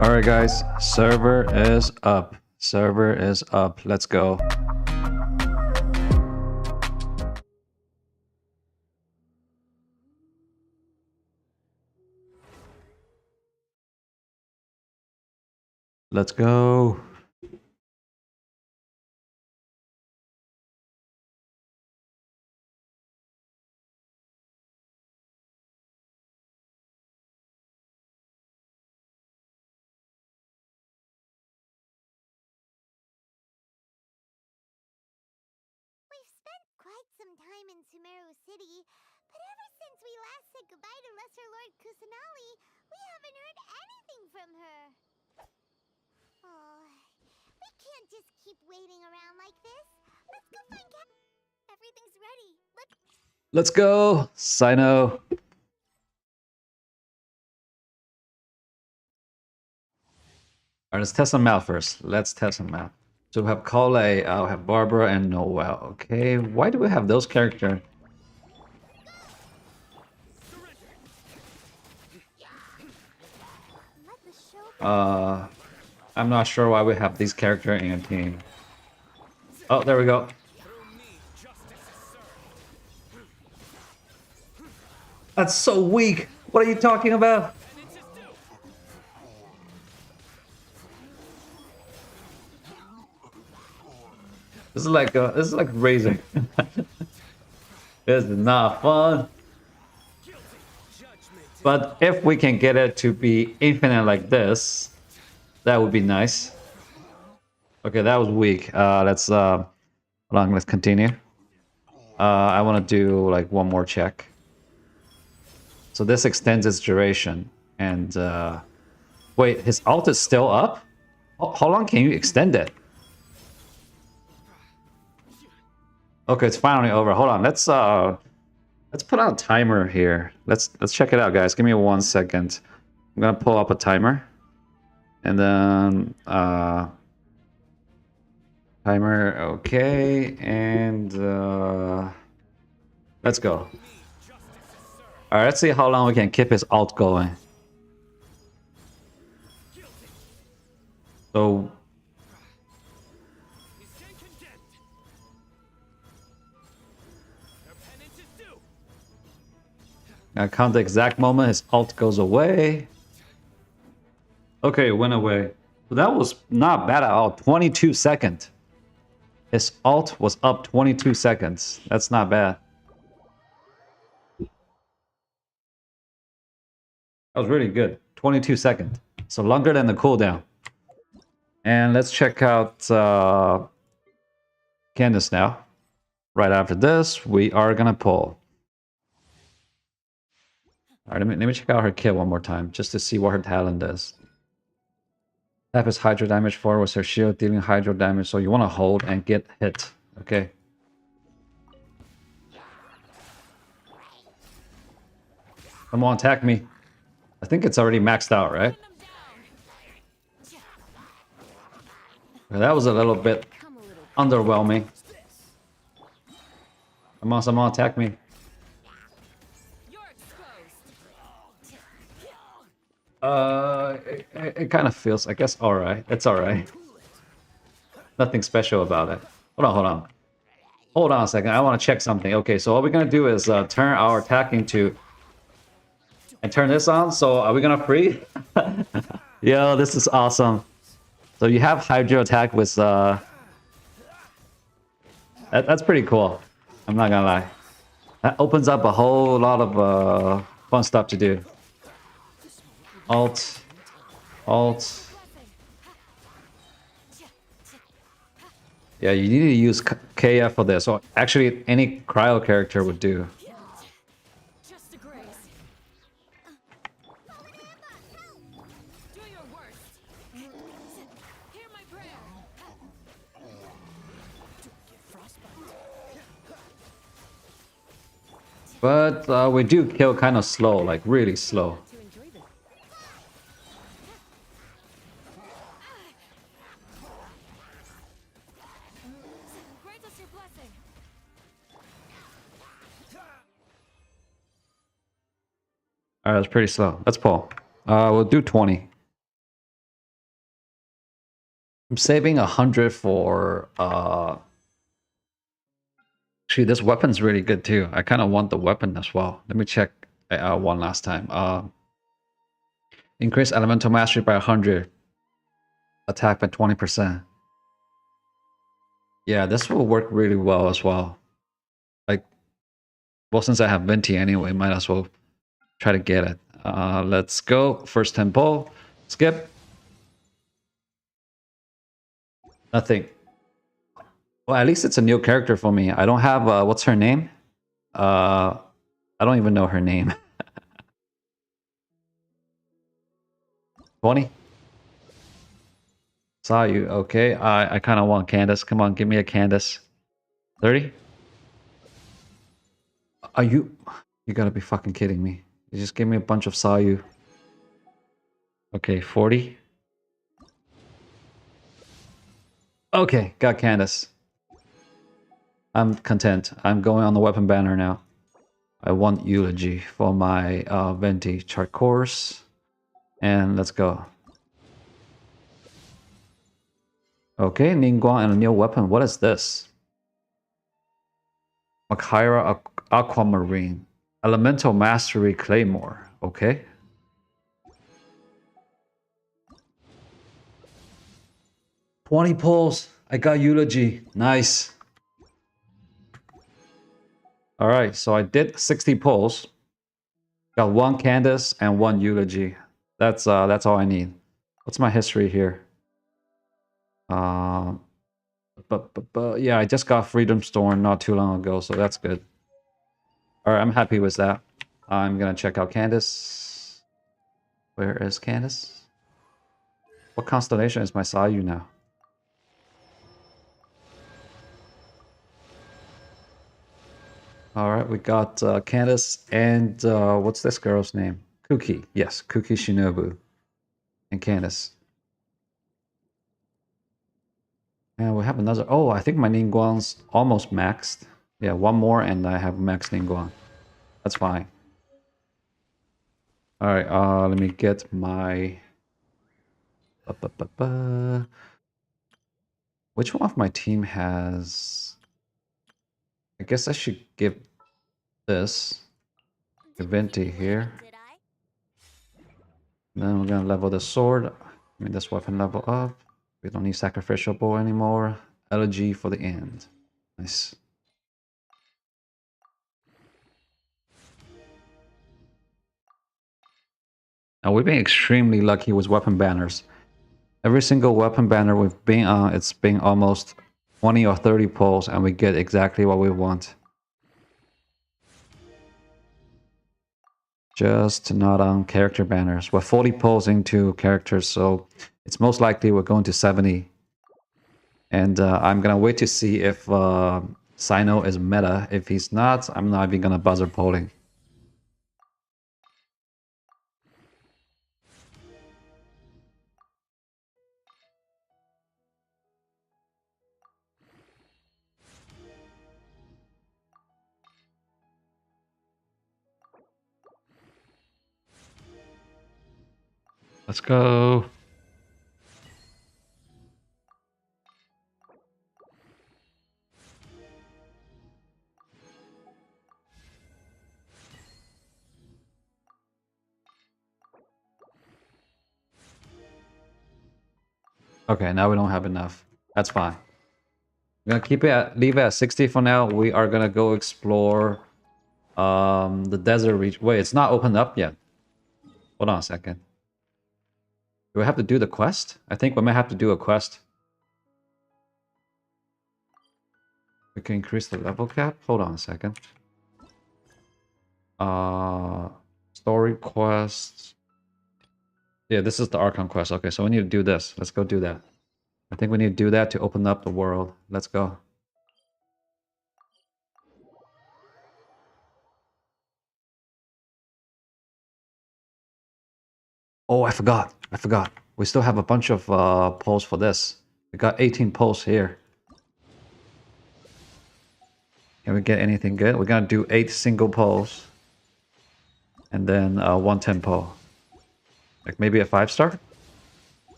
All right, guys. Server is up. Server is up. Let's go. Let's go. We've spent quite some time in Sumeru City, but ever since we last said goodbye to Lesser Lord Kusanali, we haven't heard anything from her. Oh, we can't just keep waiting around like this. Let's go find Cat. Everything's ready. Let's go. Sino. All right, let's test them out first. Let's test them out. So we have Kale, I'll have Barbara and Noel. Okay, why do we have those characters? I'm not sure why we have these characters in a team. Oh, there we go. That's so weak. What are you talking about? This is like racing. This is not fun. But if we can get it to be infinite like this, that would be nice. Okay, that was weak. Let's hold on, let's continue. I want to do like one more check. So this extends its duration. And wait, his ult is still up? How long can you extend it? Okay, it's finally over. Hold on, let's put on a timer here. Let's check it out, guys. Give me 1 second. I'm gonna pull up a timer. And then timer, okay, and let's go. All right, let's see how long we can keep his ult going. So I count the exact moment his ult goes away. Okay, it went away. So that was not bad at all. 22 seconds. His ult was up 22 seconds. That's not bad. That was really good. 22 seconds. So longer than the cooldown. And let's check out Candace now. Right after this, we are gonna pull. All right, let me check out her kit one more time, just to see what her talent is. Tap is hydro damage, forward was her shield, dealing hydro damage, so you want to hold and get hit, okay? Come on, attack me. I think it's already maxed out, right? That was a little bit underwhelming. Come on, someone attack me. It kind of feels, I guess, alright. It's alright. Nothing special about it. Hold on, hold on. Hold on a second, I want to check something. Okay, so what we're gonna do is turn our attacking to... And turn this on, so are we gonna free? Yo, this is awesome. So you have Hydro attack with... That's pretty cool. I'm not gonna lie. That opens up a whole lot of fun stuff to do. Alt. Alt. Yeah, you need to use KF for this. So actually, any cryo character would do. But we do kill kind of slow, like really slow. Alright, that's pretty slow. Let's pull. We'll do 20. I'm saving 100 for actually this weapon's really good too. I kind of want the weapon as well. Let me check one last time. Increase elemental mastery by 100, attack by 20%. Yeah, this will work really well as well. Like, well, since I have Venti anyway, might as well try to get it. Let's go. First tempo. Skip. Nothing. Well, at least it's a new character for me. I don't have what's her name? I don't even know her name. 20. Saw you. Okay. I kind of want Candace. Come on, give me a Candace. 30. Are you? You gotta be fucking kidding me. You just gave me a bunch of Sayu. Okay, 40. Okay, got Candace. I'm content. I'm going on the weapon banner now. I want Eulogy for my Venti chart course. And let's go. Okay, Ningguang and a new weapon. What is this? Makhaira Aquamarine. Elemental Mastery Claymore. Okay. $20 pulls. I got Eulogy. Nice. Alright, so I did 60 pulls. Got one Candace and one Eulogy. That's all I need. What's my history here? But yeah, I just got Freedom Storm not too long ago, so that's good. Alright, I'm happy with that. I'm gonna check out Candace. Where is Candace? What constellation is my Sayu now? Alright, we got Candace and what's this girl's name? Kuki. Yes, Kuki Shinobu. And Candace. And we have another. Oh, I think my Ningguang's almost maxed. Yeah, one more and I have max Ningguang. That's fine. Alright, let me get my... Which one of my team has... I guess I should give this to Venti here. Then we're gonna level the sword. I mean, this weapon level up. We don't need sacrificial bow anymore. Elegy for the end. Nice. Now we've been extremely lucky with weapon banners. Every single weapon banner we've been on, it's been almost 20 or 30 pulls, and we get exactly what we want. Just not on character banners. We're 40 pulls into characters, so it's most likely we're going to 70. And I'm gonna wait to see if Sino is meta. If he's not, I'm not even gonna buzzer polling. Let's go. Okay, now we don't have enough. That's fine. We're gonna leave it at 60 for now. We are gonna go explore the desert region. Wait, it's not opened up yet. Hold on a second. Do we have to do the quest? I think we might have to do a quest. We can increase the level cap. Hold on a second. Story quest. Yeah, this is the Archon quest. Okay, so we need to do this. Let's go do that. I think we need to do that to open up the world. Let's go. Oh, I forgot. I forgot. We still have a bunch of polls for this. We got 18 polls here. Can we get anything good? We're gonna do 8 single polls. And then 1 tempo. Like maybe a 5-star?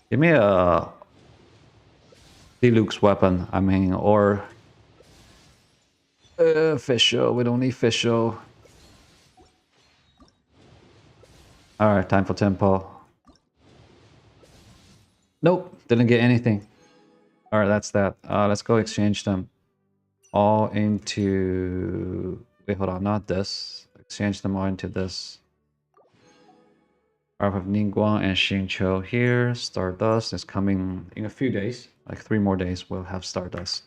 Give me a... Diluc's weapon. I mean, or Fisho. We don't need Fisho. All right, time for tempo. Nope, didn't get anything. All right, that's that. Let's go exchange them all into. Wait, hold on, not this. Exchange them all into this. I have Ningguang and Xingqiu here. Stardust is coming in a few days, like 3 more days. We'll have Stardust.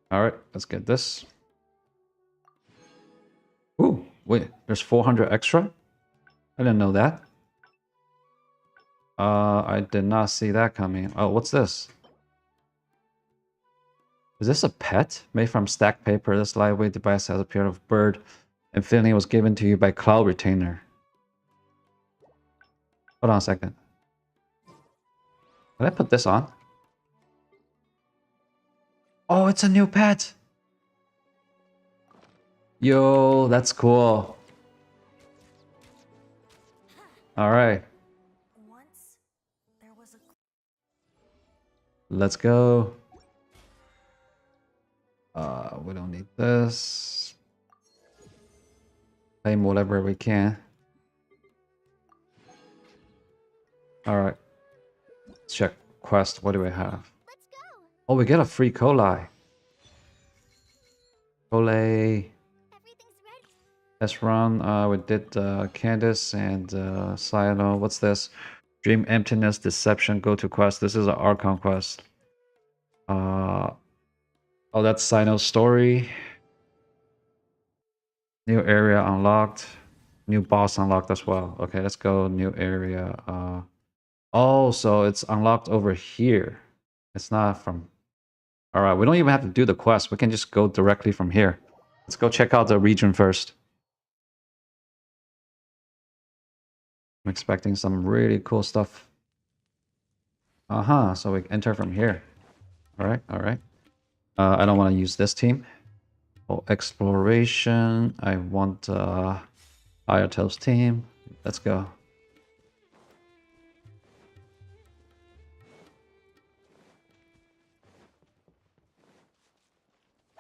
All right, let's get this. Ooh, wait, there's 400 extra? I didn't know that. I did not see that coming. Oh, what's this? Is this a pet? Made from stacked paper, this lightweight device has appeared of bird. Infinity was given to you by Cloud Retainer. Hold on a second. Did I put this on? Oh, it's a new pet! Yo, that's cool. Alright. Let's go. We don't need this. Claim whatever we can. Alright. Let's check quest. What do we have? Oh, we get a free Kolai. Kolai. Let's run. We did Candace and Cyano. What's this? Dream Emptiness Deception Go to quest. This is an Archon quest. Oh, that's Cyano's story. New area unlocked. New boss unlocked as well. Okay, let's go new area. Oh, so it's unlocked over here. It's not from... Alright, we don't even have to do the quest. We can just go directly from here. Let's go check out the region first. I'm expecting some really cool stuff. Uh-huh, so we enter from here. Alright, alright. I don't want to use this team. Oh, exploration. I want Ayato's team. Let's go.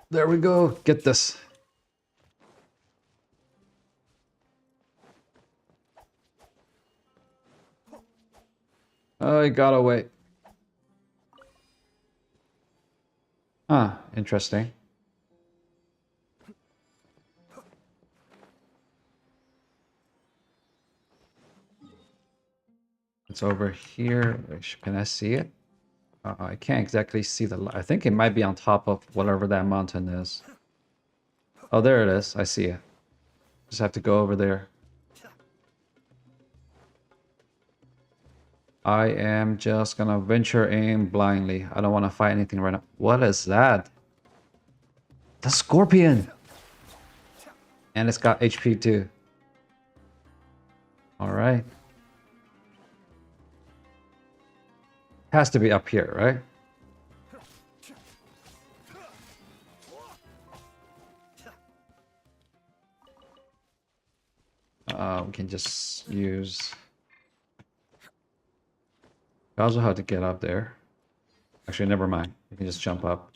There we go. Get this. Oh, he got away. Huh, interesting. It's over here. Can I see it? I can't exactly see the... I think it might be on top of whatever that mountain is. Oh, there it is. I see it. Just have to go over there. I am just gonna venture in blindly. I don't want to fight anything right now. What is that? The scorpion! And it's got HP too. Alright. Has to be up here, right? We can just use... I also have to get up there. Actually, never mind. You can just jump up.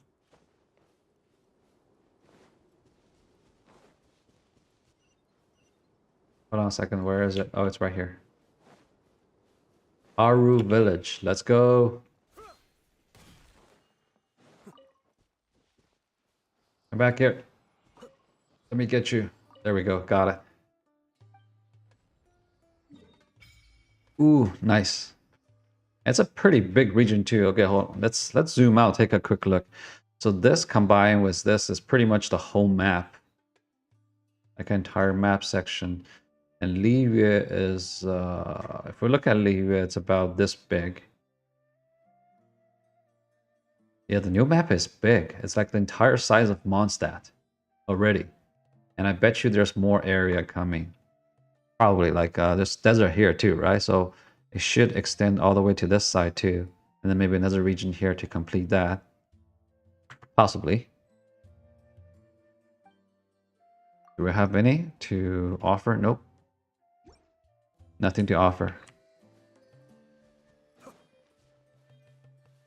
Hold on a second. Where is it? Oh, it's right here. Aru Village. Let's go. Come back here. Let me get you. There we go. Got it. Ooh, nice. It's a pretty big region too. Okay, hold on. Let's zoom out, take a quick look. So this combined with this is pretty much the whole map. Like an entire map section. And Livia is, if we look at Livia, it's about this big. Yeah, the new map is big. It's like the entire size of Mondstadt already. And I bet you there's more area coming. Probably, like, there's desert here too, right? So it should extend all the way to this side too. And then maybe another region here to complete that. Possibly. Do we have any to offer? Nope. Nothing to offer.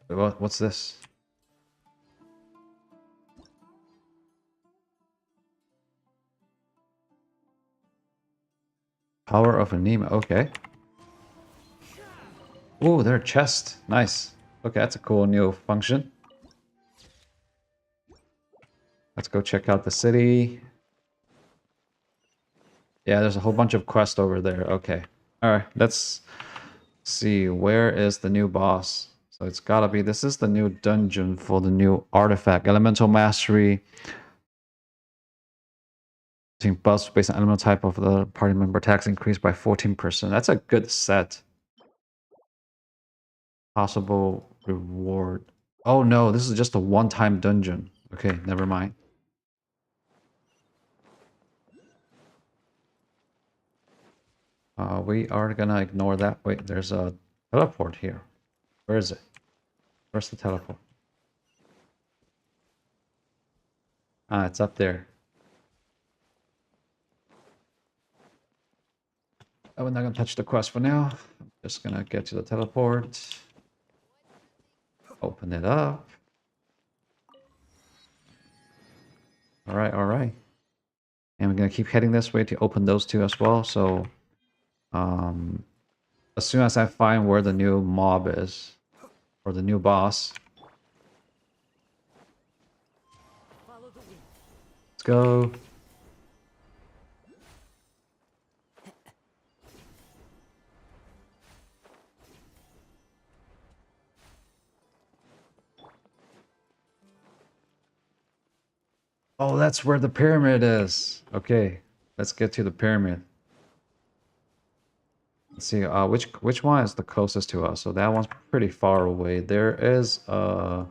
Wait, what's this? Power of Anema. Okay. Oh, their chest. Nice. Okay, that's a cool new function. Let's go check out the city. Yeah, there's a whole bunch of quests over there. Okay. Alright, let's see. Where is the new boss? So it's gotta be... This is the new dungeon for the new artifact. Elemental Mastery. Buffs based on elemental type of the party member. Tax increased by 14%. That's a good set. Possible reward. Oh no, this is just a one-time dungeon. Okay, never mind. We are gonna ignore that. Wait, there's a teleport here. Where is it? Where's the teleport? Ah, it's up there. Oh, we're not gonna touch the quest for now. I'm just gonna get to the teleport. Open it up. Alright, alright. And we're gonna keep heading this way to open those two as well. So, as soon as I find where the new mob is, or the new boss, let's go. Oh, that's where the pyramid is. Okay, let's get to the pyramid. Let's see, which one is the closest to us? So that one's pretty far away. There is a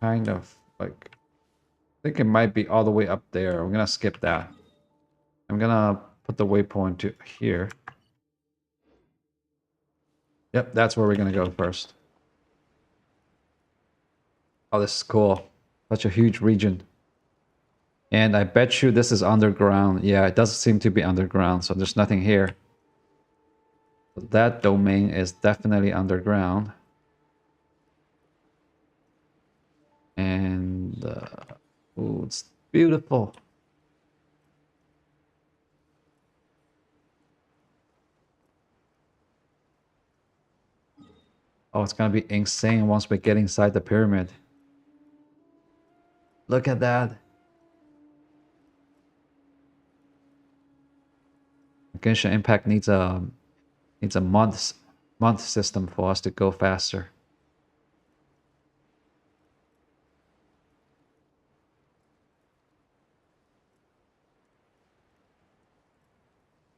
kind of like, I think it might be all the way up there. We're gonna skip that. I'm gonna put the waypoint to here. Yep, that's where we're gonna go first. Oh, this is cool. Such a huge region. And I bet you this is underground. Yeah, it does seem to be underground, so there's nothing here. That domain is definitely underground. And, ooh, it's beautiful. Oh, it's gonna be insane once we get inside the pyramid. Look at that. Genshin Impact needs a month system for us to go faster.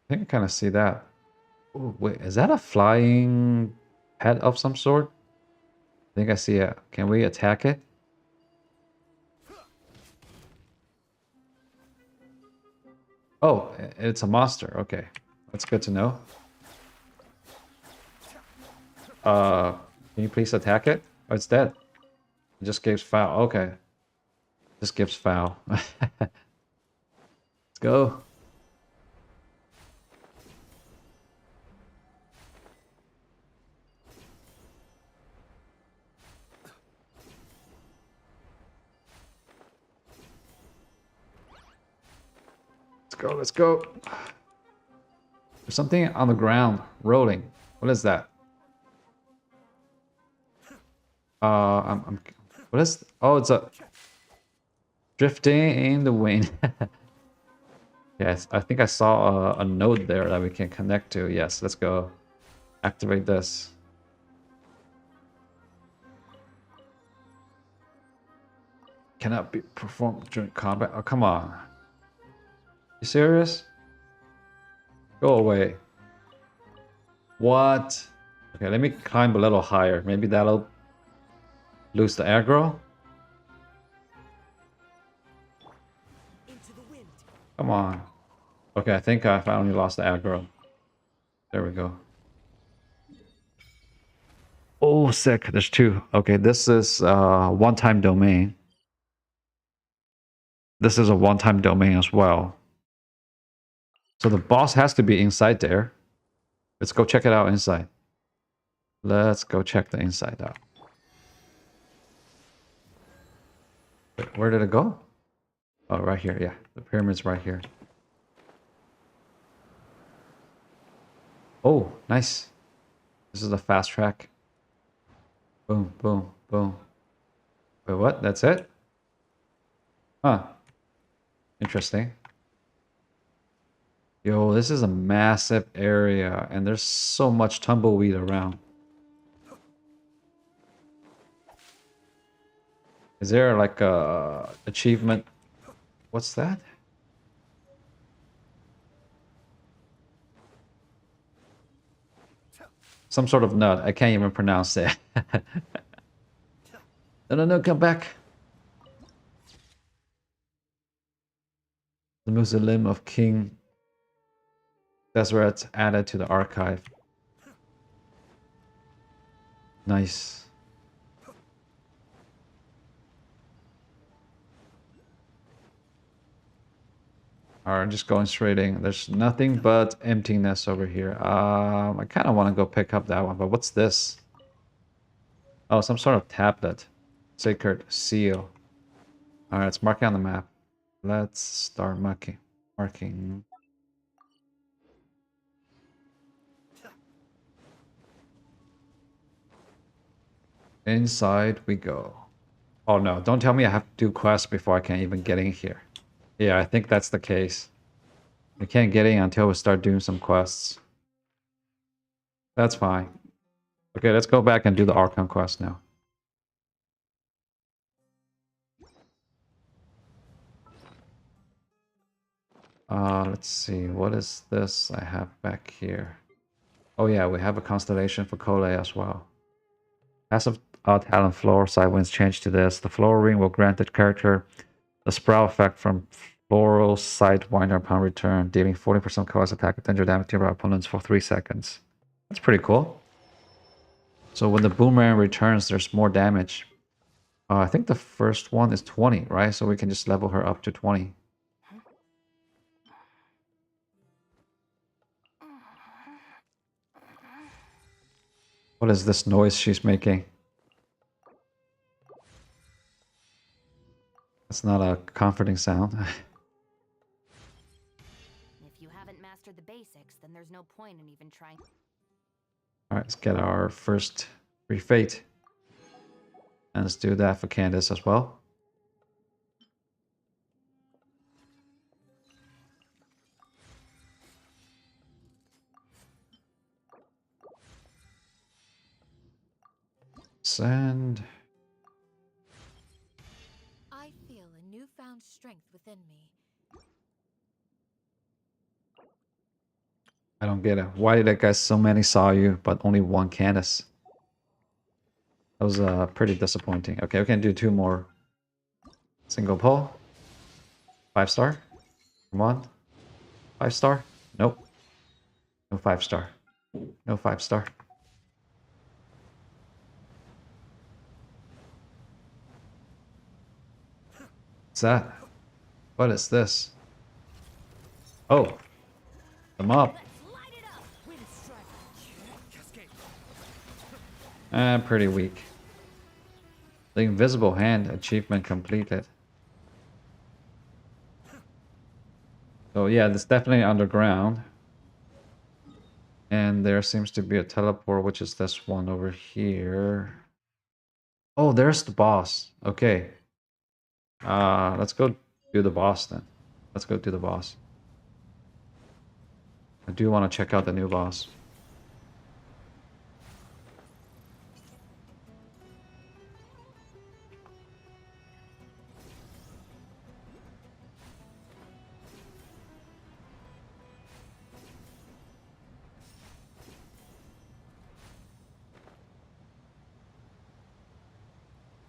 I think I kind of see that. Ooh, wait, is that a flying pet of some sort? I think I see it. Can we attack it? Oh, it's a monster. Okay, that's good to know. Can you please attack it? Oh, it's dead. It just gives foul. Okay, just gives foul. Let's go. Let's go. Let's go. There's something on the ground rolling. What is that? What is? Oh, it's a drifting in the wind. Yes, I think I saw a node there that we can connect to. Yes, let's go activate this. Cannot be performed during combat. Oh, come on. You serious? Go away. What? Okay, let me climb a little higher. Maybe that'll lose the aggro. Come on. Okay, I think I finally lost the aggro. There we go. Oh, sick. There's two. Okay, this is one-time domain. This is a one-time domain as well. So the boss has to be inside there. Let's go check it out inside. Let's go check the inside out. Wait, where did it go? Oh, right here. Yeah, the pyramid's right here. Oh, nice. This is a fast track. Boom, boom, boom. Wait, what? That's it? Huh. Interesting. Yo, this is a massive area, and there's so much tumbleweed around. Is there like a achievement? What's that? Some sort of nut. I can't even pronounce it. No, no, no, come back. The Mausoleum of King Deseret added to the archive. Nice. Alright, just going straight in. There's nothing but emptiness over here. I kind of want to go pick up that one, but what's this? Oh, some sort of tablet. Sacred seal. Alright, let's mark it on the map. Let's start marking. Inside we go. Oh no, don't tell me I have to do quests before I can even get in here. Yeah, I think that's the case. We can't get in until we start doing some quests. That's fine. Okay, let's go back and do the Archon quest now. Let's see. What is this I have back here? Oh yeah, we have a constellation for Cole as well. Passive talent floor side winds change to this. The floor ring will grant the character the sprout effect from floral sidewinder upon return, dealing 40% cause attack potential damage to your opponents for 3 seconds. That's pretty cool. So when the boomerang returns, there's more damage. I think the first one is 20, right? So we can just level her up to 20. What is this noise she's making? That's not a comforting sound. If you haven't mastered the basics, then there's no point in even trying. Alright, let's get our first refate. And let's do that for Candace as well. Send. I feel a newfound strength within me. I don't get it. Why did that guy so many saw you, but only one Candace? That was pretty disappointing. Okay, we can do 2 more. Single pull. 5-star. Come on. 5-star. Nope. No 5-star. No 5-star. What's that? What is this? Oh. The mob. Pretty weak. The invisible hand achievement completed. So yeah, it's definitely underground. And there seems to be a teleport, which is this one over here. Oh, there's the boss. Okay. Let's go do the boss then. Let's go do the boss. I do want to check out the new boss.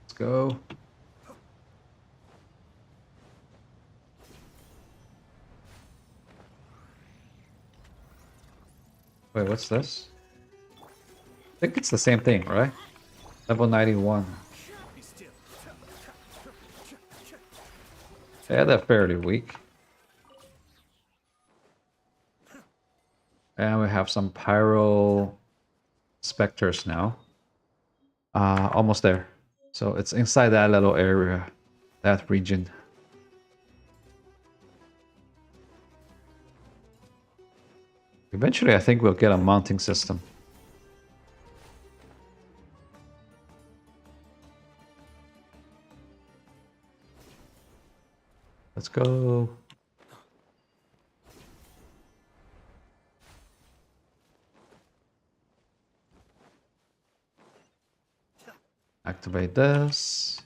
Let's go. Wait, what's this? I think it's the same thing, right? Level 91. Yeah, they're fairly weak. And we have some pyro specters now. Almost there. So it's inside that little area, that region. Eventually, I think we'll get a mounting system. Let's go. Activate this.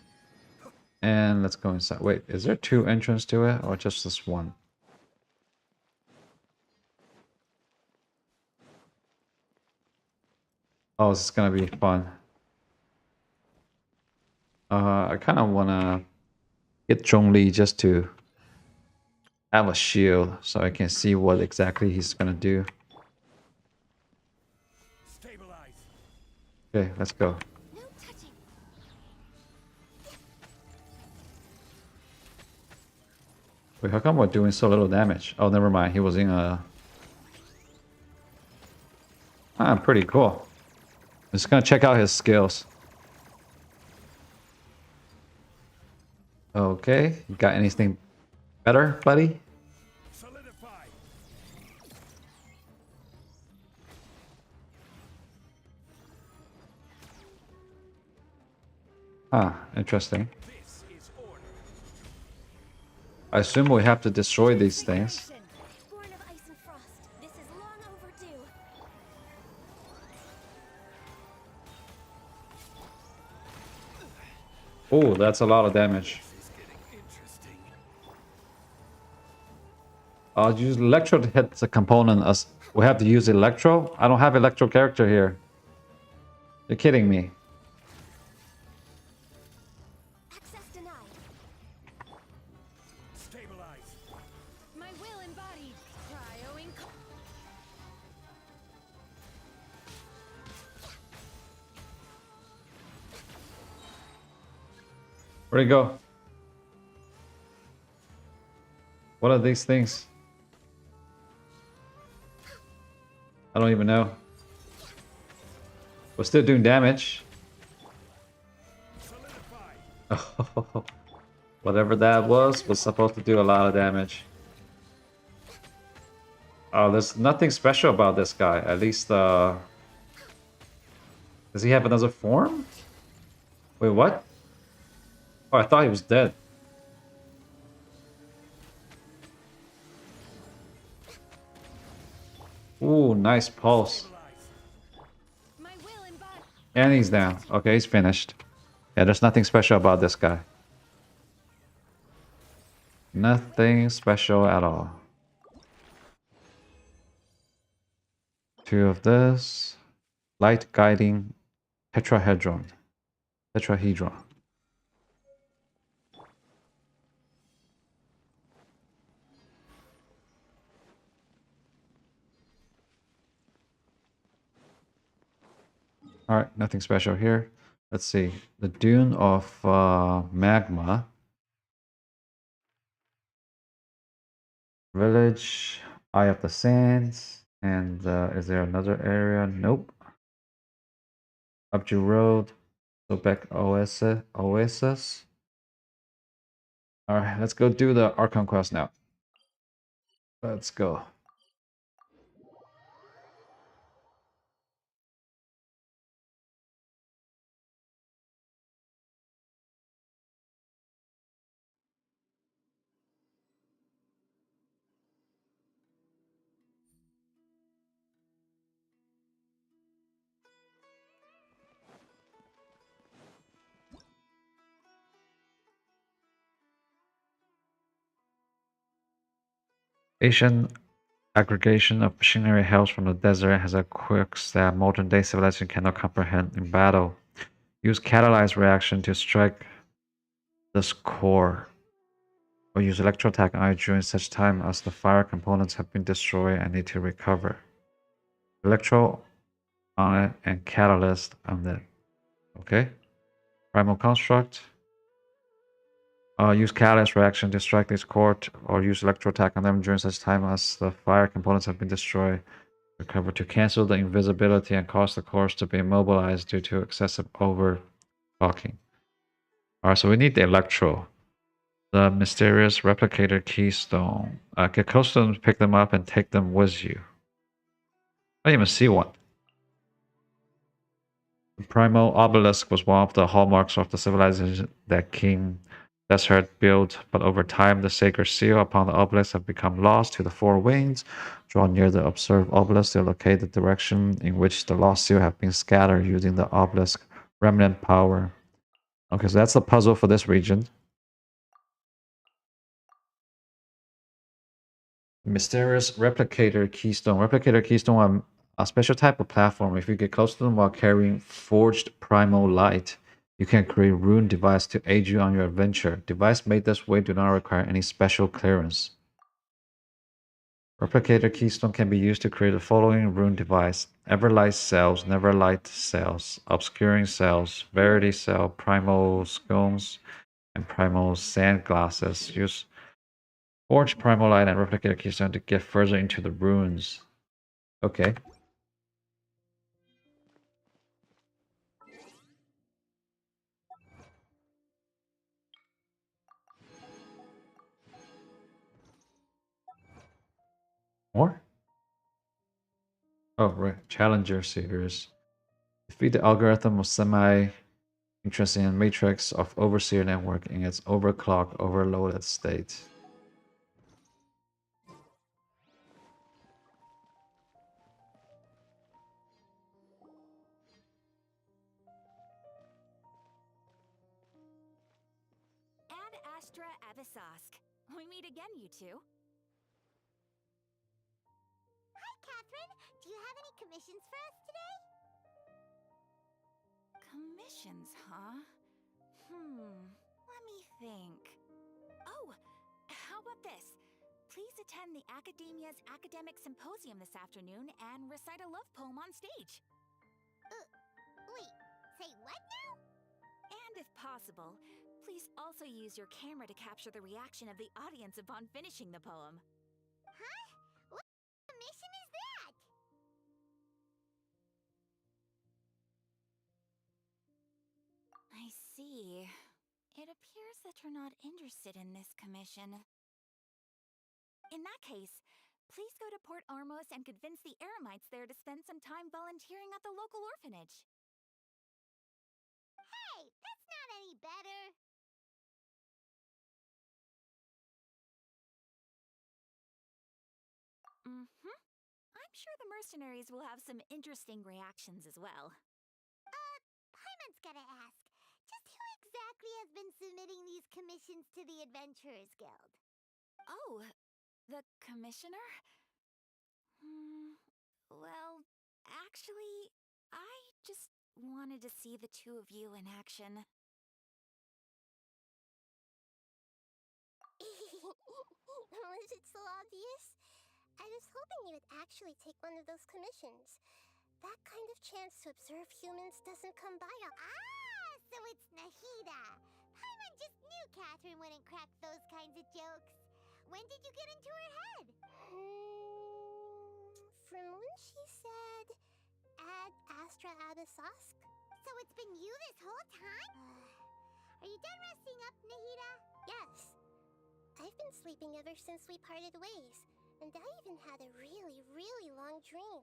And let's go inside. Wait, is there 2 entrances to it or just this one? Oh, this is gonna be fun. I kind of wanna get Zhongli just to have a shield so I can see what exactly he's gonna do. Okay, let's go. No touching. Wait, how come we're doing so little damage? Oh, never mind. He was in a... Ah, pretty cool. I'm just gonna check out his skills. Okay, you got anything better, buddy? Huh, interesting. I assume we have to destroy these things. Born of ice and frost. This is long overdue. Oh, that's a lot of damage. I'll use Electro to hit the component as we have to use Electro? I don't have Electro character here. You're kidding me. Access denied. Stabilize. My will embodied. Cryoing. Where'd he go? What are these things? I don't even know. We're still doing damage. Oh, whatever that was supposed to do a lot of damage. Oh, there's nothing special about this guy. At least, does he have another form? Wait, what? Oh, I thought he was dead. Ooh, nice pulse. My will embodied. And he's down. Okay, he's finished. Yeah, there's nothing special about this guy. Nothing special at all. 2 of this. Light guiding tetrahedron. Tetrahedron. Alright, nothing special here. Let's see. The Dune of Magma. Village. Eye of the Sands. And is there another area? Nope. Upju Road. Sobek Oasis. Alright, let's go do the Archon quest now. Let's go. Asian aggregation of machinery hails from the desert has a quirks that modern-day civilization cannot comprehend in battle. Use catalyzed reaction to strike this core. Or use electro attack on it during such time as the fire components have been destroyed and need to recover. Electro on it and catalyst on it. Okay. Primal construct. Use catalyst reaction to strike this core or use electro attack on them during such time as the fire components have been destroyed Recover to cancel the invisibility and cause the course to be immobilized due to excessive overclocking. Alright, so we need the Electro. The mysterious replicator keystone. Get close to them, pick them up, and take them with you. I didn't even see one. The primal obelisk was one of the hallmarks of the civilization that King Desert built, but over time the sacred seal upon the obelisk have become lost to the four winds. Draw near the observed obelisk to locate the direction in which the lost seal have been scattered using the obelisk remnant power. Okay, so that's the puzzle for this region. Mysterious replicator keystone. Replicator keystone are a special type of platform. If you get close to them while carrying forged primal light, you can create rune device to aid you on your adventure. Device made this way do not require any special clearance. Replicator keystone can be used to create the following rune device: Everlight cells, Neverlight cells, Obscuring cells, Verity cell, Primal scones, and Primal sand glasses. Use Forge Primal Light and Replicator Keystone to get further into the runes. Okay. More? Oh, right. Challenger Seekers. Defeat the algorithm of semi-interesting matrix of Overseer Network in its overclock, overloaded state. Ad Astra Avisask. We meet again, you two. Hi, Catherine. Do you have any commissions for us today? Commissions, huh? Let me think. Oh, how about this? Please attend the Academia's Academic Symposium this afternoon and recite a love poem on stage. Wait, say what now? And if possible, please also use your camera to capture the reaction of the audience upon finishing the poem. Huh? What commission is that? I see. It appears that you're not interested in this commission. In that case, please go to Port Ormos and convince the Eremites there to spend some time volunteering at the local orphanage. Hey, that's not any better. I'm sure the mercenaries will have some interesting reactions as well. Paimon's gotta ask. Just who exactly has been submitting these commissions to the Adventurers Guild? Oh, the commissioner? Well, actually, I just wanted to see the two of you in action. Was it so obvious? I was hoping you would actually take one of those commissions. That kind of chance to observe humans doesn't come by so it's Nahida. Paimon just knew Catherine wouldn't crack those kinds of jokes. When did you get into her head? From when she said, Ad Astra Abisask. So it's been you this whole time? Are you done resting up, Nahida? Yes. I've been sleeping ever since we parted ways, and I even had a really, really long dream.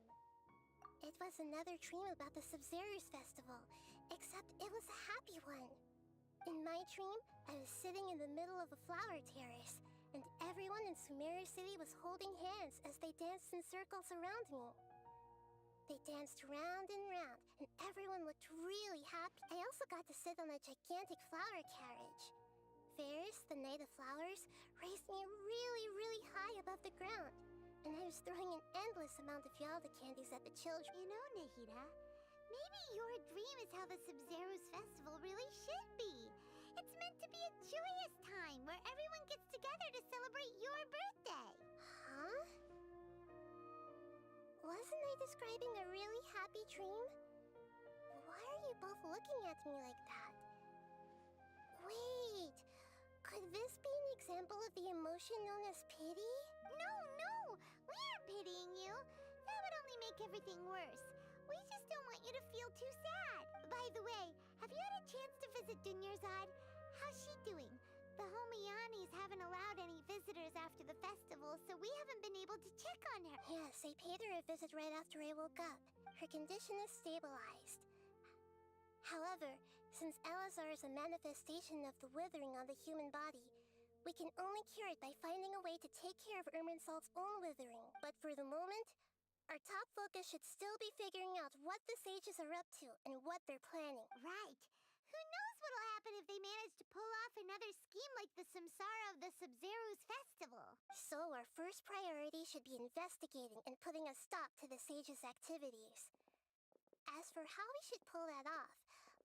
It was another dream about the Sub-Zerus Festival, except it was a happy one. In my dream, I was sitting in the middle of a flower terrace, and everyone in Sumeru City was holding hands as they danced in circles around me. They danced round and round, and everyone looked really happy. I also got to sit on a gigantic flower carriage. Ferris, the Knight of Flowers, raised me really, really high above the ground, and I was throwing an endless amount of Yalda candies at the children. You know, Nahida, maybe your dream is how the Sub-Zerus Festival really should be. It's meant to be a joyous time where everyone gets together to celebrate your birthday. Huh? Wasn't I describing a really happy dream? Why are you both looking at me like that? Wait, could this be an example of the emotion known as pity? No, we aren't pitying you. That would only only make everything worse. We just don't want you to feel too sad. By the way, have you had a chance to visit Dunyarzad? How's she doing? The Homiyanis haven't allowed any visitors after the festival, so we haven't been able to check on her. Yes, I paid her a visit right after I woke up. Her condition is stabilized. However, since Elazar is a manifestation of the withering on the human body, we can only cure it by finding a way to take care of Irminsul's own withering. But for the moment, our top focus should still be figuring out what the sages are up to and what they're planning. Right. Who knows what'll happen if they manage to pull off another scheme like the Samsara of the Sub-Zero's festival? So our first priority should be investigating and putting a stop to the sages' activities. As for how we should pull that off,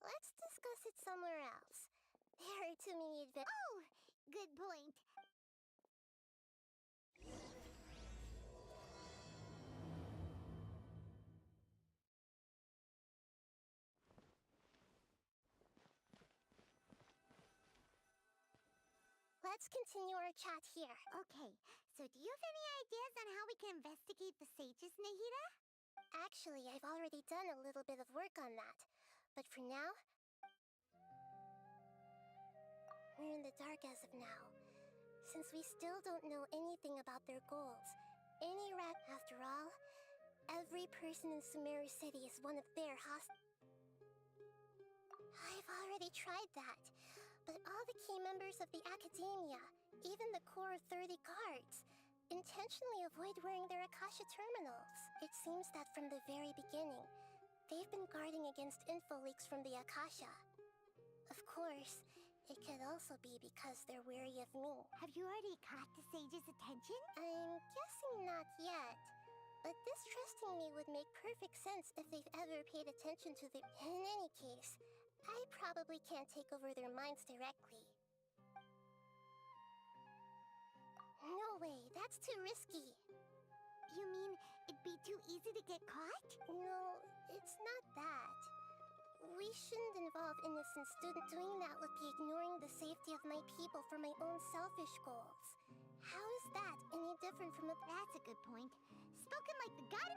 let's discuss it somewhere else. There are too many Oh, good point. Let's continue our chat here. Okay, so do you have any ideas on how we can investigate the sages, Nahida? Actually, I've already done a little bit of work on that. But for now, we're in the dark as of now. Since we still don't know anything about their goals, after all, every person in Sumeru City is one of their I've already tried that, but all the key members of the Academia, even the core of 30 guards, intentionally avoid wearing their Akasha terminals. It seems that from the very beginning, they've been guarding against info leaks from the Akasha. Of course, it could also be because they're wary of me. Have you already caught the sage's attention? I'm guessing not yet. But distrusting me would make perfect sense if they've ever paid attention to the... In any case, I probably can't take over their minds directly. No way, that's too risky. You mean it'd be too easy to get caught? No, it's not that. We shouldn't involve innocent students. Doing that would be ignoring the safety of my people for my own selfish goals. How is that any different from a... That's a good point. Spoken like the god...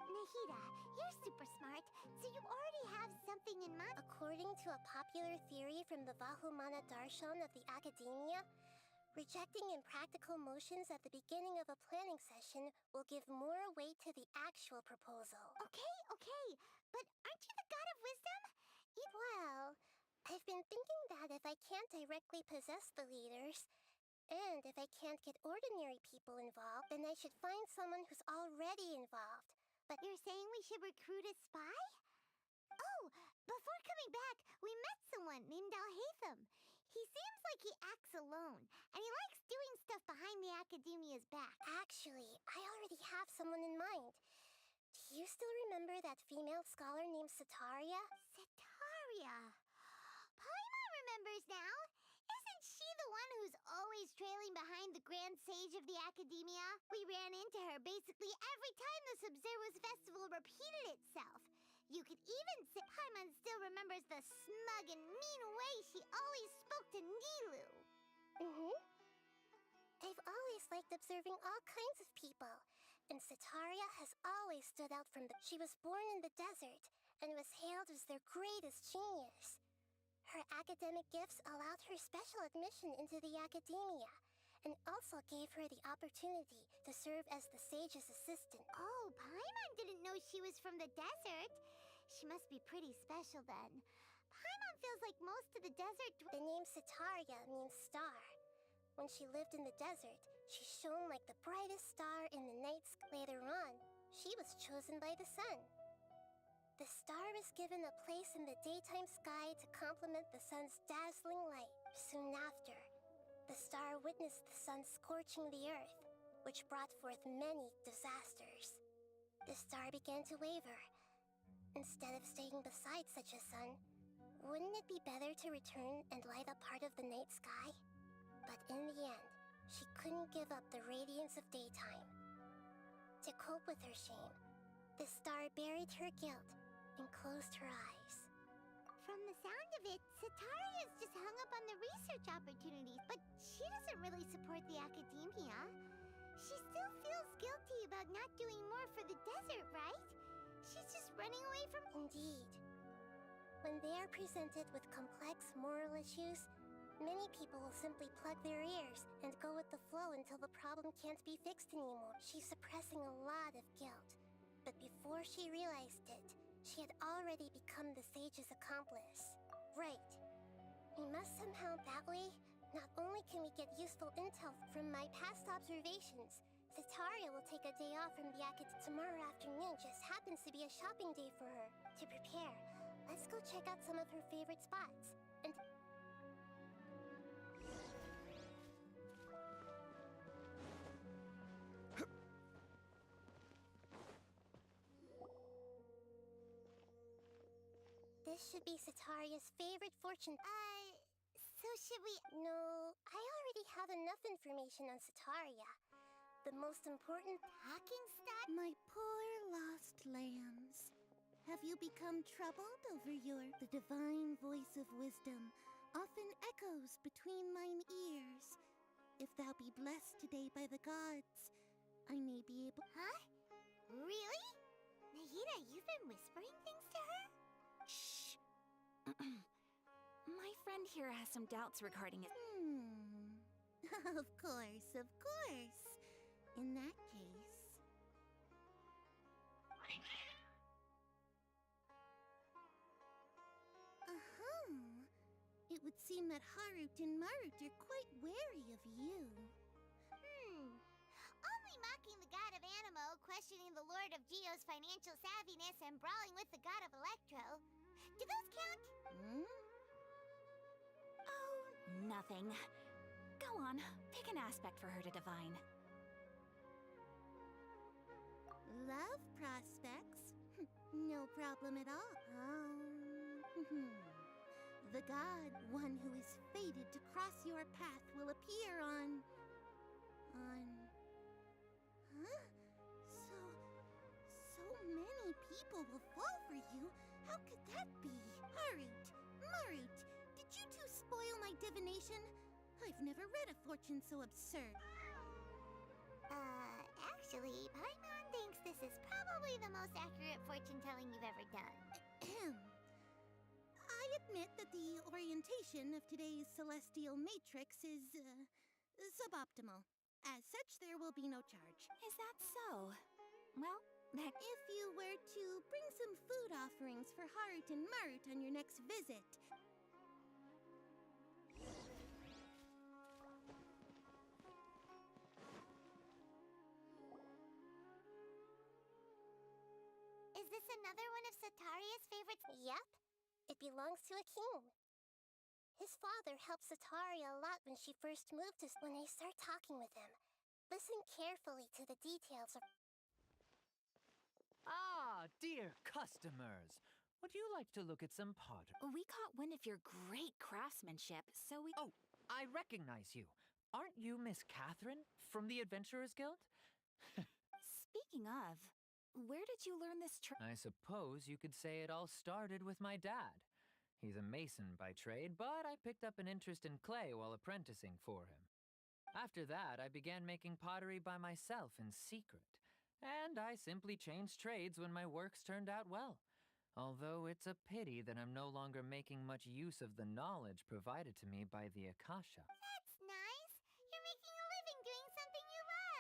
Nahida, you're super smart, so you already have something in mind. According to a popular theory from the Vahumana Darshan of the Academia, rejecting impractical motions at the beginning of a planning session will give more weight to the actual proposal. Okay, but aren't you the god of wisdom? Well, I've been thinking that if I can't directly possess the leaders, and if I can't get ordinary people involved, then I should find someone who's already involved. But you're saying we should recruit a spy? Oh, before coming back, we met someone named Alhaitham. He seems like he acts alone, and he likes doing stuff behind the Academia's back. Actually, I already have someone in mind. Do you still remember that female scholar named Sataria? Sataria. Paimon remembers now. Isn't she the one who's always trailing behind the Grand Sage of the Academia? We ran into her basically every time the Sub-Zero's festival repeated itself. You could even say Paimon still remembers the smug and mean way she always spoke to Nilu. I've always liked observing all kinds of people, and Sataria has always stood out from the... She was born in the desert, and was hailed as their greatest genius. Her academic gifts allowed her special admission into the Academia, and also gave her the opportunity to serve as the sage's assistant. Oh, Paimon didn't know she was from the desert. She must be pretty special then. Paimon feels like most of the desert... The name Sataria means star. When she lived in the desert, she shone like the brightest star in the night sky. Later on, she was chosen by the sun. The star was given a place in the daytime sky to complement the sun's dazzling light. Soon after, the star witnessed the sun scorching the earth, which brought forth many disasters. The star began to waver. Instead of staying beside such a sun, wouldn't it be better to return and light up part of the night sky? But in the end, she couldn't give up the radiance of daytime. To cope with her shame, the star buried her guilt and closed her eyes. From the sound of it, Sataria's just hung up on the research opportunities, but she doesn't really support the Academia. She still feels guilty about not doing more for the desert, right? She's just running away from... Indeed. When they are presented with complex moral issues, many people will simply plug their ears and go with the flow until the problem can't be fixed anymore. She's suppressing a lot of guilt. But before she realized it, she had already become the sage's accomplice. Right. We must somehow that way. Not only can we get useful intel from my past observations, Sataria will take a day off from the academy. Tomorrow afternoon just happens to be a shopping day for her. To prepare, let's go check out some of her favorite spots. And this should be Sataria's favorite fortune. So should we... No, I already have enough information on Sataria. The most important... talking stuff? My poor lost lambs. Have you become troubled over the divine voice of wisdom often echoes between mine ears. If thou be blessed today by the gods, I may be able... Huh? Really? Nahida, you've been whispering things to her? Shh. My friend here has some doubts regarding it. Of course, of course. In that case... It would seem that Harut and Marut are quite wary of you. Only mocking the god of Animo, questioning the lord of Geo's financial savviness, and brawling with the god of Electro. Do those count? Oh, nothing. Go on, pick an aspect for her to divine. Love prospects? No problem at all. The god, one who is fated to cross your path, will appear on... Huh? So many people will fall for you? How could that be? Harut, Marut, did you two spoil my divination? I've never read a fortune so absurd. Actually, Paimon thinks this is probably the most accurate fortune-telling you've ever done. I admit that the orientation of today's celestial matrix is, suboptimal. As such, there will be no charge. Is that so? Well, If you were to bring some food offerings for Harut and Marut on your next visit... Is this another one of Sataria's favorites? Yep. It belongs to a king. His father helped Sataria a lot when she first moved to... When I start talking with him, listen carefully to the details of... Ah, dear customers. Would you like to look at some pottery? we caught wind of your great craftsmanship, so we... Oh, I recognize you. Aren't you Miss Catherine from the Adventurers Guild? Speaking of, where did you learn this I suppose you could say it all started with my dad. He's a mason by trade, but I picked up an interest in clay while apprenticing for him. After that, I began making pottery by myself in secret. And I simply changed trades when my works turned out well. Although it's a pity that I'm no longer making much use of the knowledge provided to me by the Akasha. That's nice. You're making a living doing something you love.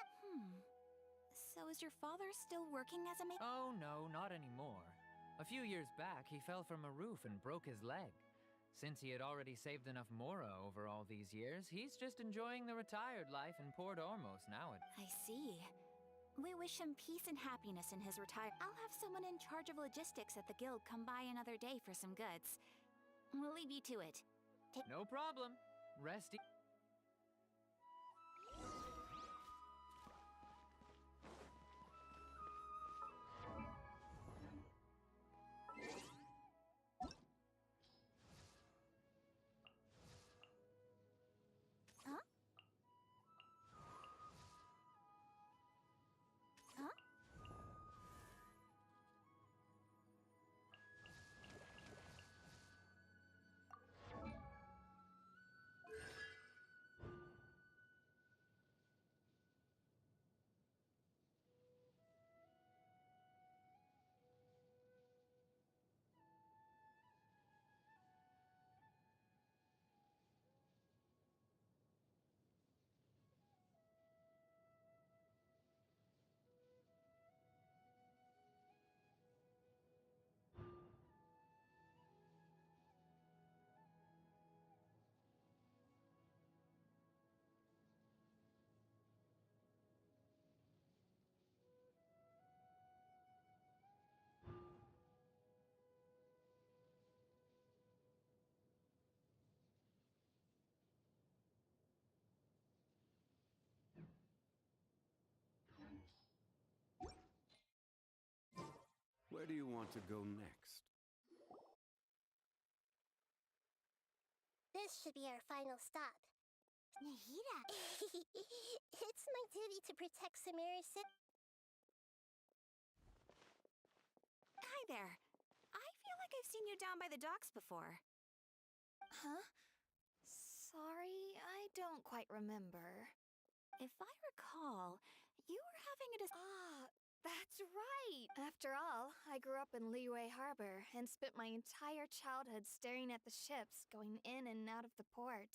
So is your father still working as a Oh no, not anymore. A few years back, he fell from a roof and broke his leg. Since he had already saved enough mora over all these years, he's just enjoying the retired life in Port Ormos nowadays. I see. We wish him peace and happiness in his retirement. I'll have someone in charge of logistics at the guild come by another day for some goods. We'll leave you to it. No problem. Rest Huh? Huh? Where do you want to go next? This should be our final stop. Nahida! It's my duty to protect Sumeru's city. Hi there. I feel like I've seen you down by the docks before. Huh? Sorry, I don't quite remember. If I recall, you were having a that's right! After all, I grew up in Liyue Harbor and spent my entire childhood staring at the ships going in and out of the port.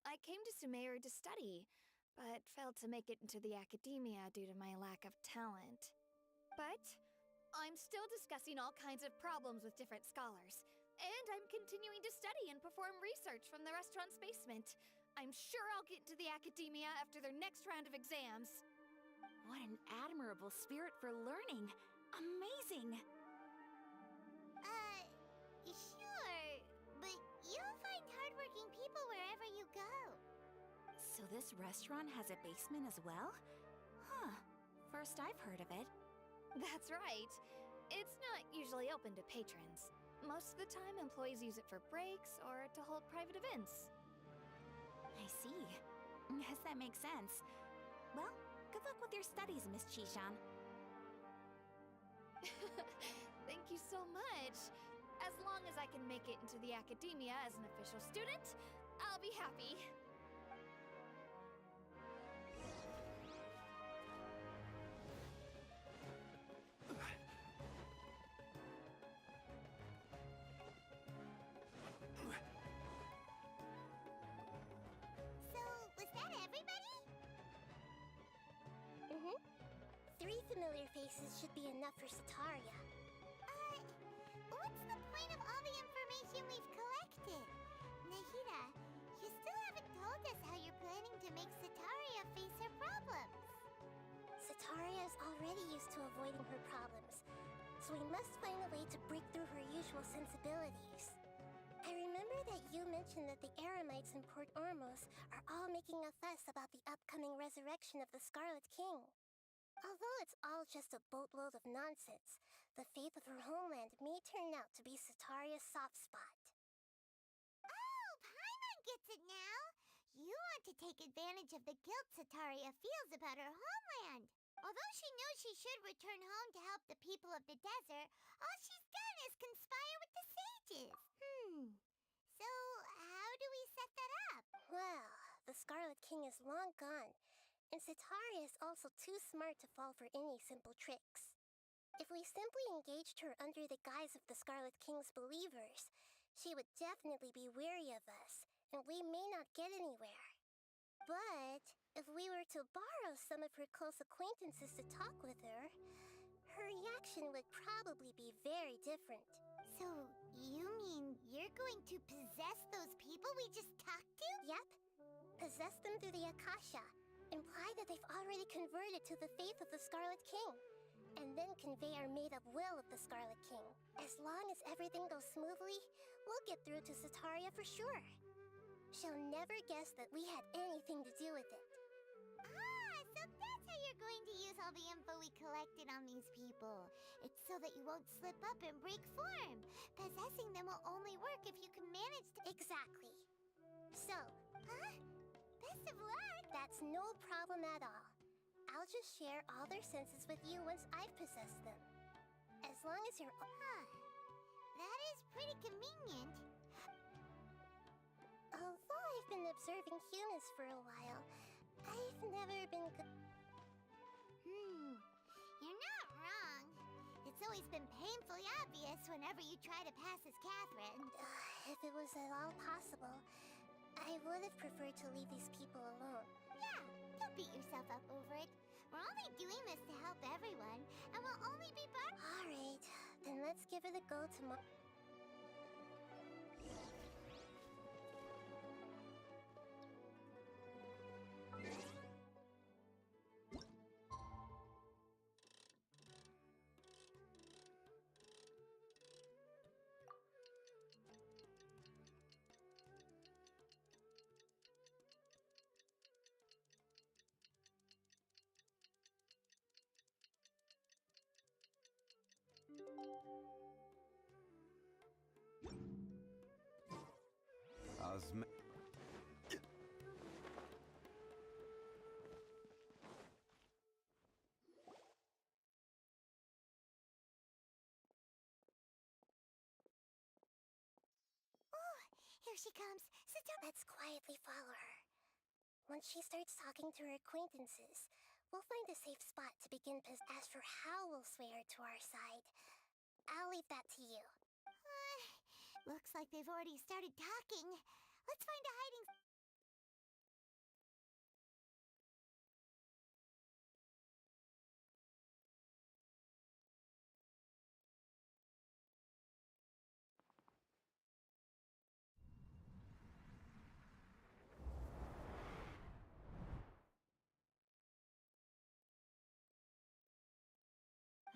I came to Sumeru to study, but failed to make it into the academia due to my lack of talent. But I'm still discussing all kinds of problems with different scholars, and I'm continuing to study and perform research from the restaurant's basement. I'm sure I'll get into the academia after their next round of exams. What an admirable spirit for learning. Amazing! Sure, but you'll find hardworking people wherever you go. So this restaurant has a basement as well? Huh. First I've heard of it. That's right. It's not usually open to patrons. Most of the time, employees use it for breaks or to hold private events. I see. Guess that makes sense. Well, good luck with your studies, Miss Chishan. Thank you so much. As long as I can make it into the academia as an official student, I'll be happy. So, was that everybody? Mm-hmm. 3 familiar faces should be enough for Sataria. What's the point of all the information we've collected? Nahida, you still haven't told us how you're planning to make Sataria face her problems. Sataria is already used to avoiding her problems, so we must find a way to break through her usual sensibilities. I remember that you mentioned that the Eremites in Port Ormos are all making a fuss about the upcoming resurrection of the Scarlet King. Although it's all just a boatload of nonsense, the faith of her homeland may turn out to be Sataria's soft spot. Oh, Paimon gets it now! You want to take advantage of the guilt Sataria feels about her homeland. Although she knows she should return home to help the people of the desert, all she's done is conspire with the sages. So, how do we set that up? Well, the Scarlet King is long gone, and Sataria is also too smart to fall for any simple tricks. If we simply engaged her under the guise of the Scarlet King's believers, she would definitely be wary of us, and we may not get anywhere. But if we were to borrow some of her close acquaintances to talk with her, her reaction would probably be very different. So, you mean you're going to possess those people we just talked to? Yep. Possess them through the Akasha. Imply that they've already converted to the faith of the Scarlet King, and then convey our made-up will of the Scarlet King. As long as everything goes smoothly, we'll get through to Sataria for sure. She'll never guess that we had anything to do with it. So that's how you're going to use all the info we collected on these people. It's so that you won't slip up and break form. Possessing them will only work if you can manage to... Exactly. So, Best of luck! that's no problem at all. I'll just share all their senses with you once I've possessed them. As long as you're... That is pretty convenient. Although I've been observing humans for a while, I've never been good... You're not wrong. It's always been painfully obvious whenever you try to pass as Catherine. If it was at all possible, I would have preferred to leave these people alone. Yeah, don't beat yourself up over it. We're only doing this to help everyone, and we'll only be Alright, then let's give it a go tomorrow. Here she comes. Sit down. Let's quietly follow her. Once she starts talking to her acquaintances, we'll find a safe spot to begin. As for how we'll sway her to our side, I'll leave that to you. Looks like they've already started talking. Let's find a hiding.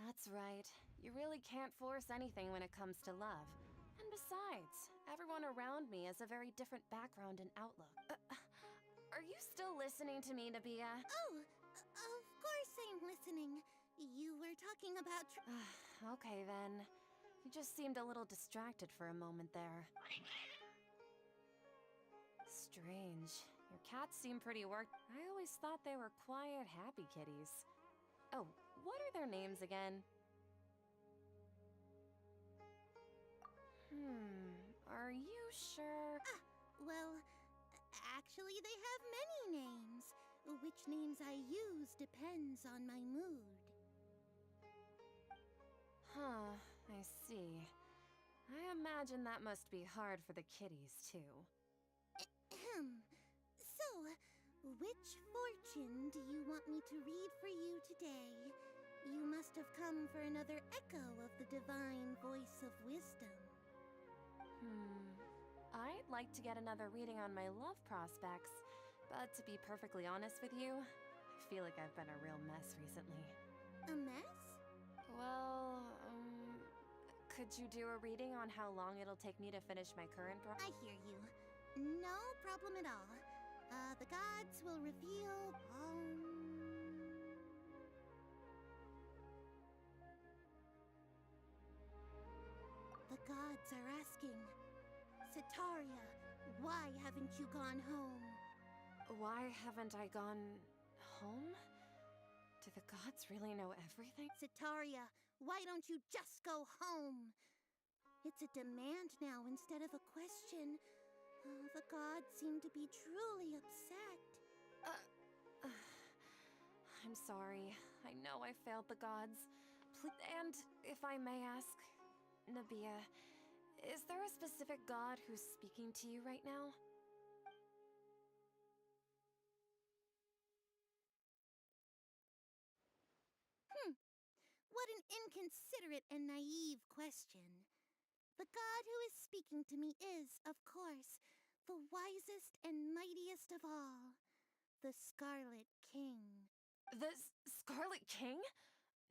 That's right. You really can't force anything when it comes to love. And besides, everyone around me has a very different background and outlook. Are you still listening to me, Nabia? Oh, of course I'm listening. You were talking about. Okay then. You just seemed a little distracted for a moment there. Strange. Your cats seem pretty worked. I always thought they were quiet, happy kitties. Oh, what are their names again? Are you sure? Well, actually, they have many names. Which names I use depends on my mood. Huh, I see. I imagine that must be hard for the kitties, too. Ahem. So, which fortune do you want me to read for you today? You must have come for another echo of the divine voice of wisdom. I'd like to get another reading on my love prospects, but to be perfectly honest with you, I feel like I've been a real mess recently. A mess? Well, could you do a reading on how long it'll take me to finish my current I hear you. No problem at all. The gods will reveal. The gods are asking, Sitaria, why haven't you gone home? Why haven't I gone home? Do the gods really know everything? Sitaria, why don't you just go home? It's a demand now instead of a question. The gods seem to be truly upset. I'm sorry. I know I failed the gods. And if I may ask, Nabia, is there a specific god who's speaking to you right now? What an inconsiderate and naive question. The god who is speaking to me is, of course, the wisest and mightiest of all, the Scarlet King. The Scarlet King?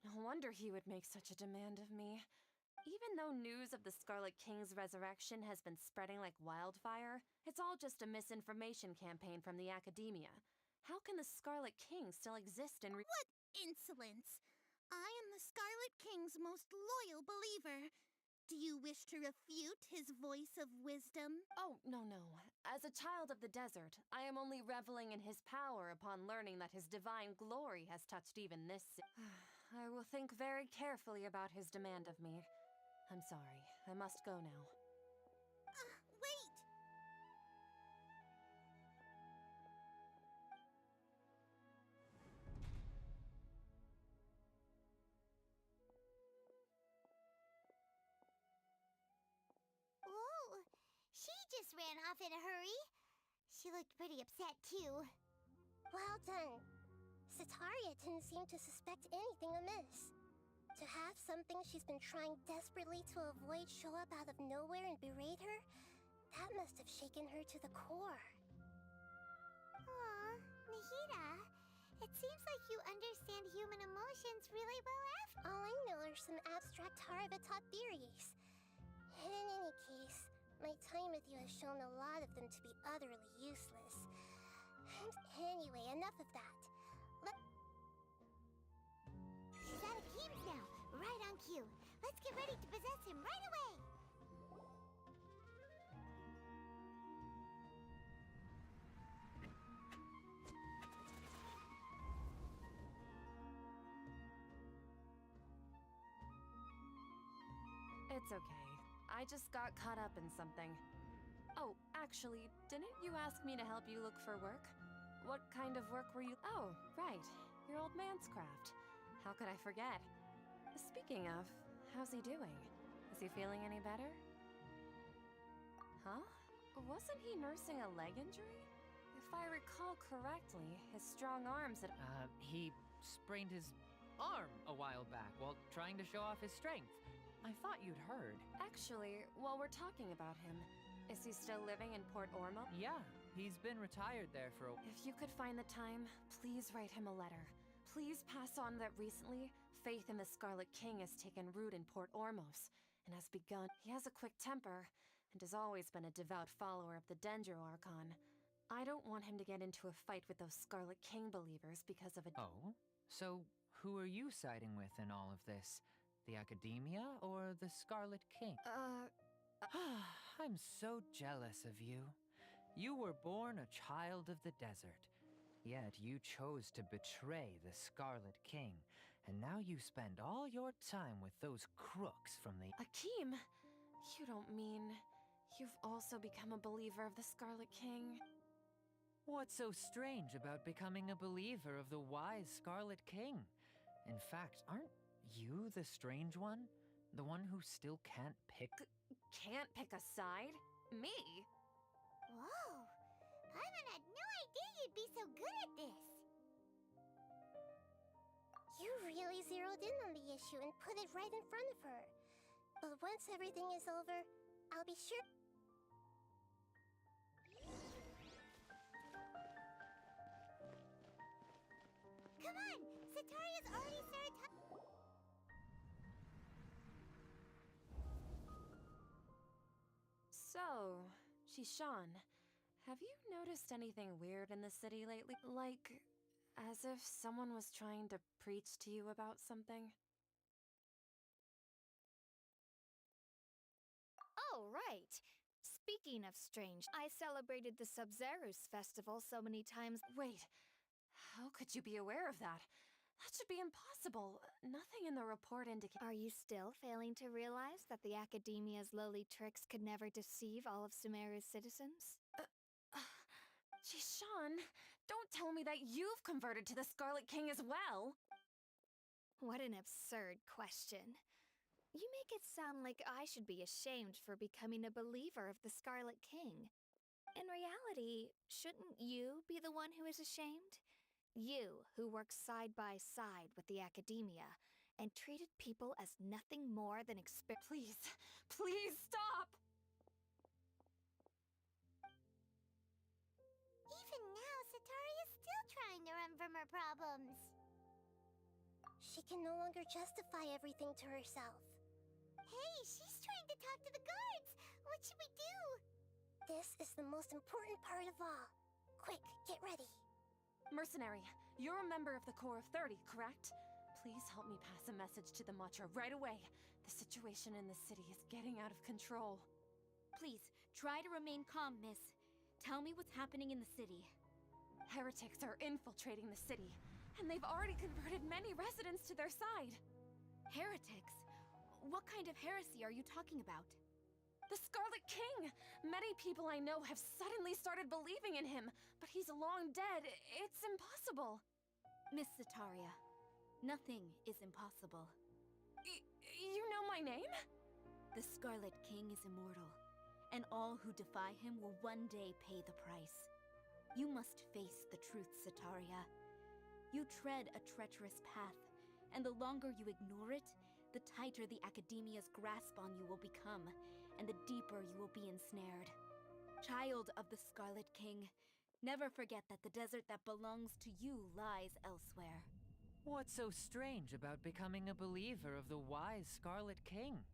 No wonder he would make such a demand of me. Even though news of the Scarlet King's resurrection has been spreading like wildfire, it's all just a misinformation campaign from the academia. How can the Scarlet King still exist in What insolence! I am the Scarlet King's most loyal believer. Do you wish to refute his voice of wisdom? Oh, no. As a child of the desert, I am only reveling in his power upon learning that his divine glory has touched even this. I will think very carefully about his demand of me. I'm sorry. I must go now. Wait! Whoa! She just ran off in a hurry. She looked pretty upset, too. Well done. Sitaria didn't seem to suspect anything amiss. To have something she's been trying desperately to avoid show up out of nowhere and berate her, that must have shaken her to the core. Aw, Nahida, it seems like you understand human emotions really well after. All I know are some abstract Harabatop theories. In any case, my time with you has shown a lot of them to be utterly useless. Anyway, enough of that. He's out of games now. Right on cue. Let's get ready to possess him right away. It's okay. I just got caught up in something. Oh, Actually, didn't you ask me to help you look for work? What kind of work were you? Oh, right. Your old man's craft. How could I forget? Speaking of, how's he doing? Is he feeling any better? Huh? Wasn't he nursing a leg injury? If I recall correctly, his strong arms had. He sprained his arm a while back while trying to show off his strength. I thought you'd heard. Actually, while we're talking about him, is he still living in Port Ormo? Yeah, he's been retired there for a... If you could find the time, please write him a letter. Please pass on that recently, faith in the Scarlet King has taken root in Port Ormos and has begun. He has a quick temper and has always been a devout follower of the Dendro Archon. I don't want him to get into a fight with those Scarlet King believers because of a... Oh? So, who are you siding with in all of this? The Academia or the Scarlet King? I'm so jealous of you. You were born a child of the desert, yet you chose to betray the Scarlet King, and now you spend all your time with those crooks from the... Akeem, you don't mean you've also become a believer of the Scarlet King? What's so strange about becoming a believer of the wise Scarlet King? In fact, aren't you the strange one? The one who still can't pick... Can't pick a side? Me? Whoa! Paimon had no idea you'd be so good at this! You really zeroed in on the issue and put it right in front of her. But once everything is over, I'll be sure. Come on! Sataria's already started So, Shishan, have you noticed anything weird in the city lately? Like, as if someone was trying to preach to you about something? Oh, right. Speaking of strange, I celebrated the Sub-Zerus festival so many times. Wait, how could you be aware of that? That should be impossible. Nothing in the report indicates... Are you still failing to realize that the Academia's lowly tricks could never deceive all of Sumeru's citizens? Jishan, don't tell me that you've converted to the Scarlet King as well! What an absurd question. You make it sound like I should be ashamed for becoming a believer of the Scarlet King. In reality, shouldn't you be the one who is ashamed? You, who worked side by side with the Academia and treated people as nothing more than Please, please stop! Even now, Sataria's still trying to run from her problems. She can no longer justify everything to herself. Hey, she's trying to talk to the guards! What should we do? This is the most important part of all. Quick, get ready. Mercenary, you're a member of the Corps of 30, correct? Please help me pass a message to the Matcha right away. The situation in the city is getting out of control. Please, try to remain calm, miss. Tell me what's happening in the city. Heretics are infiltrating the city, and they've already converted many residents to their side. Heretics? What kind of heresy are you talking about? The Scarlet King! Many people I know have suddenly started believing in him, but he's long dead. It's impossible. Miss Sataria, nothing is impossible. You know my name? The Scarlet King is immortal, and all who defy him will one day pay the price. You must face the truth, Sataria. You tread a treacherous path, and the longer you ignore it, the tighter the Academia's grasp on you will become, and the deeper you will be ensnared. Child of the Scarlet King, never forget that the desert that belongs to you lies elsewhere. What's so strange about becoming a believer of the wise Scarlet King?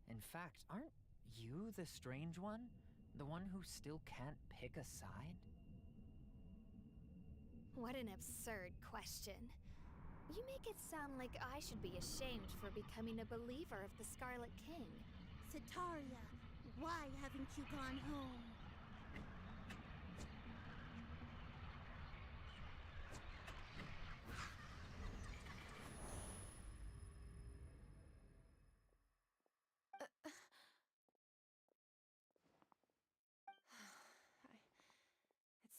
In fact, aren't you the strange one? The one who still can't pick a side? What an absurd question. You make it sound like I should be ashamed for becoming a believer of the Scarlet King. Sataria, why haven't you gone home?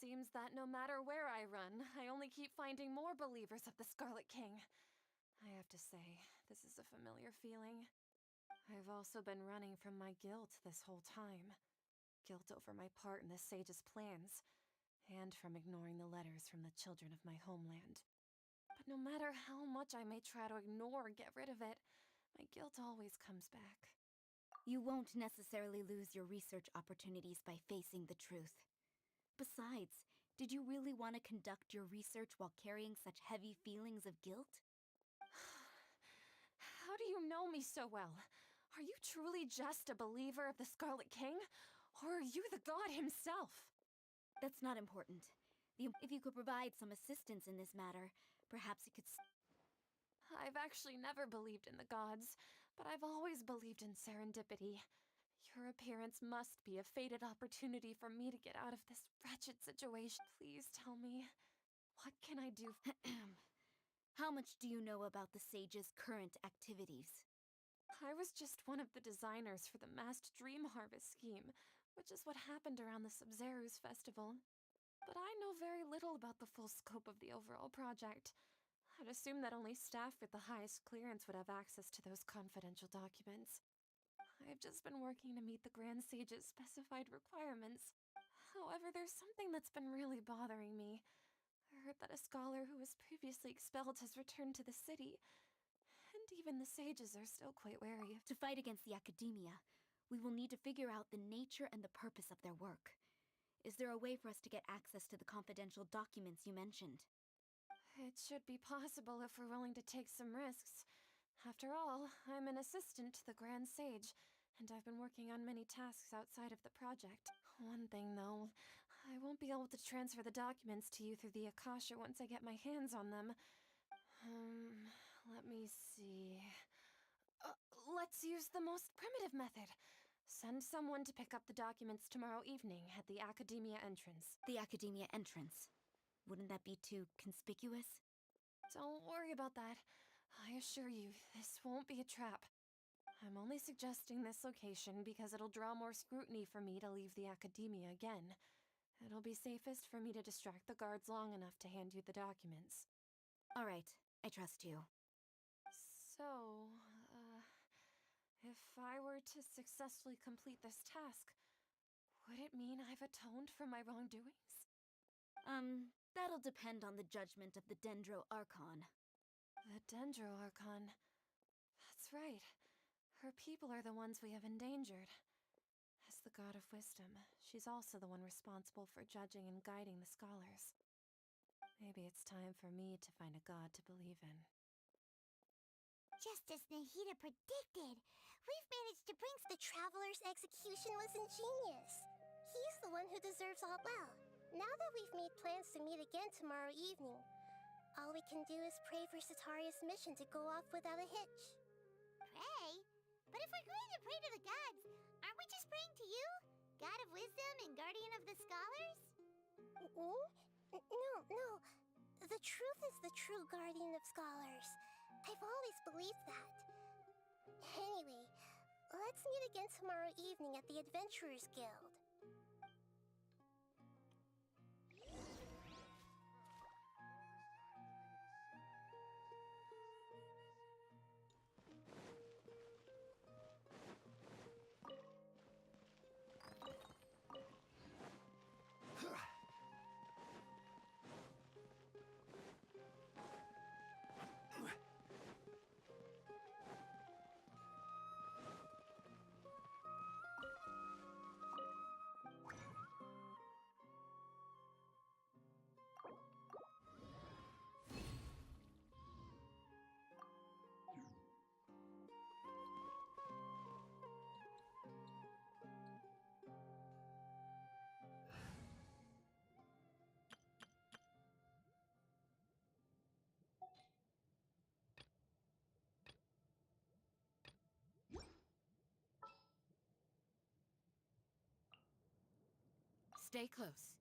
seems that no matter where I run, I only keep finding more believers of the Scarlet King. I have to say, this is a familiar feeling. I've also been running from my guilt this whole time. Guilt over my part in the sage's plans, and from ignoring the letters from the children of my homeland. But no matter how much I may try to ignore or get rid of it, my guilt always comes back. You won't necessarily lose your research opportunities by facing the truth. Besides, did you really want to conduct your research while carrying such heavy feelings of guilt? How do you know me so well? Are you truly just a believer of the Scarlet King? Or are you the god himself? That's not important. If you could provide some assistance in this matter, perhaps you could... I've actually never believed in the gods, but I've always believed in serendipity. Your appearance must be a fated opportunity for me to get out of this wretched situation. Please tell me, what can I do? How much do you know about the sage's current activities? I was just one of the designers for the masked dream harvest scheme, which is what happened around the Sumeru's festival. But I know very little about the full scope of the overall project. I'd assume that only staff with the highest clearance would have access to those confidential documents. I've just been working to meet the Grand Sage's specified requirements. However, there's something that's been really bothering me. I heard that a scholar who was previously expelled has returned to the city, and even the sages are still quite wary. To fight against the academia, we will need to figure out the nature and the purpose of their work. Is there a way for us to get access to the confidential documents you mentioned? It should be possible if we're willing to take some risks. After all, I'm an assistant to the Grand Sage, and I've been working on many tasks outside of the project. One thing, though, I won't be able to transfer the documents to you through the Akasha once I get my hands on them. Let me see... let's use the most primitive method. Send someone to pick up the documents tomorrow evening at the Academia entrance. The Academia entrance. Wouldn't that be too conspicuous? Don't worry about that. I assure you, this won't be a trap. I'm only suggesting this location because it'll draw more scrutiny for me to leave the Academia again. It'll be safest for me to distract the guards long enough to hand you the documents. All right, I trust you. So, if I were to successfully complete this task, would it mean I've atoned for my wrongdoings? That'll depend on the judgment of the Dendro Archon. The Dendro Archon. That's right. Her people are the ones we have endangered. As the god of wisdom, she's also the one responsible for judging and guiding the scholars. Maybe it's time for me to find a god to believe in. Just as Nahida predicted, we've managed to bring the Traveler's execution was ingenious. He's the one who deserves all well. Now that we've made plans to meet again tomorrow evening, all we can do is pray for Sataria's mission to go off without a hitch. Pray? But if we're going to pray to the gods, aren't we just praying to you? God of wisdom and guardian of the scholars? No. The truth is the true guardian of scholars. I've always believed that. Anyway, let's meet again tomorrow evening at the Adventurers Guild. Stay close.